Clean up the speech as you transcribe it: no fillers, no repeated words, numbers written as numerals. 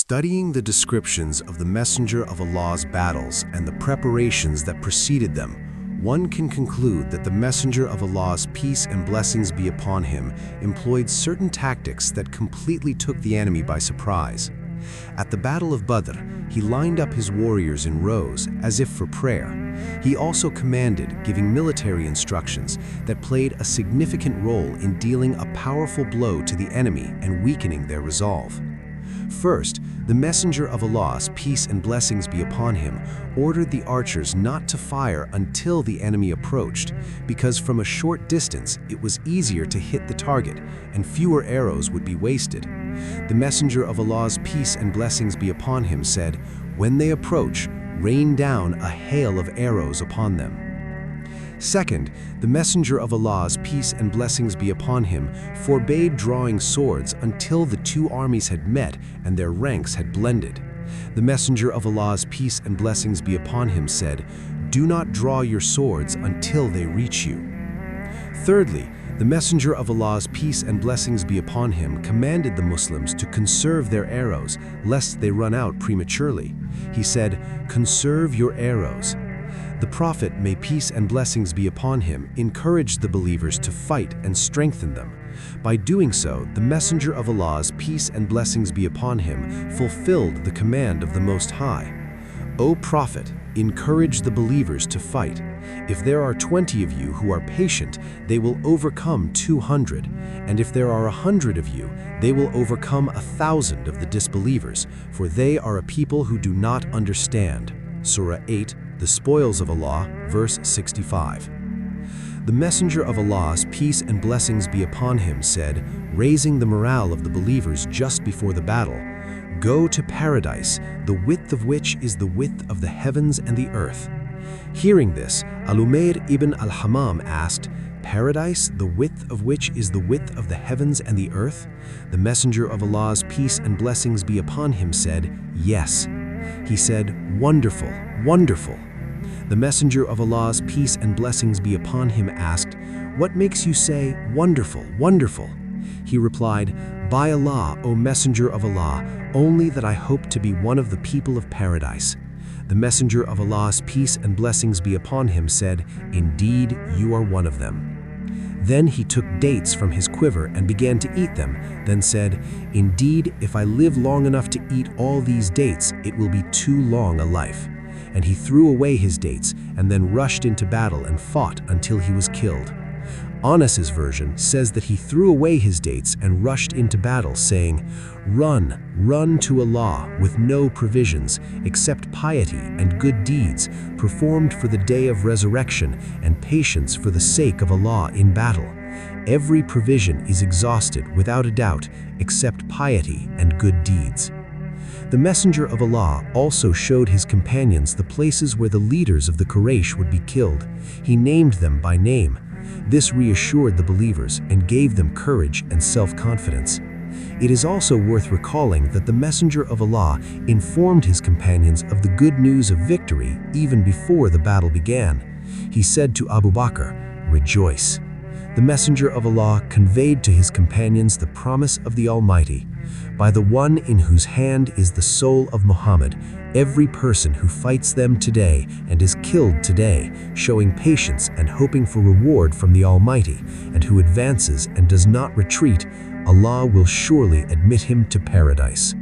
Studying the descriptions of the Messenger of Allah's battles and the preparations that preceded them, one can conclude that the Messenger of Allah's peace and blessings be upon him employed certain tactics that completely took the enemy by surprise. At the Battle of Badr, he lined up his warriors in rows, as if for prayer. He also commanded, giving military instructions that played a significant role in dealing a powerful blow to the enemy and weakening their resolve. First, the Messenger of Allah's peace and blessings be upon him ordered the archers not to fire until the enemy approached, because from a short distance it was easier to hit the target and fewer arrows would be wasted. The Messenger of Allah's peace and blessings be upon him said, "When they approach, rain down a hail of arrows upon them." Second, the Messenger of Allah's peace and blessings be upon him forbade drawing swords until the two armies had met and their ranks had blended. The Messenger of Allah's peace and blessings be upon him said, "Do not draw your swords until they reach you." Thirdly, the Messenger of Allah's peace and blessings be upon him commanded the Muslims to conserve their arrows, lest they run out prematurely. He said, "Conserve your arrows." The Prophet, may peace and blessings be upon him, encouraged the believers to fight and strengthen them. By doing so, the Messenger of Allah's peace and blessings be upon him fulfilled the command of the Most High. "O Prophet, encourage the believers to fight. If there are 20 of you who are patient, they will overcome 200, and if there are 100 of you, they will overcome 1,000 of the disbelievers, for they are a people who do not understand." Surah 8, The Spoils of Allah, verse 65. The Messenger of Allah's peace and blessings be upon him said, raising the morale of the believers just before the battle, "Go to paradise, the width of which is the width of the heavens and the earth." Hearing this, Al-Umayr ibn al-Hammam asked, "Paradise, the width of which is the width of the heavens and the earth?" The Messenger of Allah's peace and blessings be upon him said, "Yes." He said, "Wonderful, wonderful." The Messenger of Allah's peace and blessings be upon him asked, "What makes you say, 'Wonderful, wonderful'?" He replied, "By Allah, O Messenger of Allah, only that I hope to be one of the people of paradise." The Messenger of Allah's peace and blessings be upon him said, "Indeed, you are one of them." Then he took dates from his quiver and began to eat them, then said, "Indeed, if I live long enough to eat all these dates, it will be too long a life." And he threw away his dates and then rushed into battle and fought until he was killed. Anas's version says that he threw away his dates and rushed into battle, saying, "Run, run to Allah with no provisions except piety and good deeds performed for the day of resurrection and patience for the sake of Allah in battle. Every provision is exhausted without a doubt except piety and good deeds." The Messenger of Allah also showed his companions the places where the leaders of the Quraysh would be killed. He named them by name. This reassured the believers and gave them courage and self-confidence. It is also worth recalling that the Messenger of Allah informed his companions of the good news of victory even before the battle began. He said to Abu Bakr, "Rejoice." The Messenger of Allah conveyed to his companions the promise of the Almighty. "By the one in whose hand is the soul of Muhammad, every person who fights them today and is killed today, showing patience and hoping for reward from the Almighty, and who advances and does not retreat, Allah will surely admit him to paradise."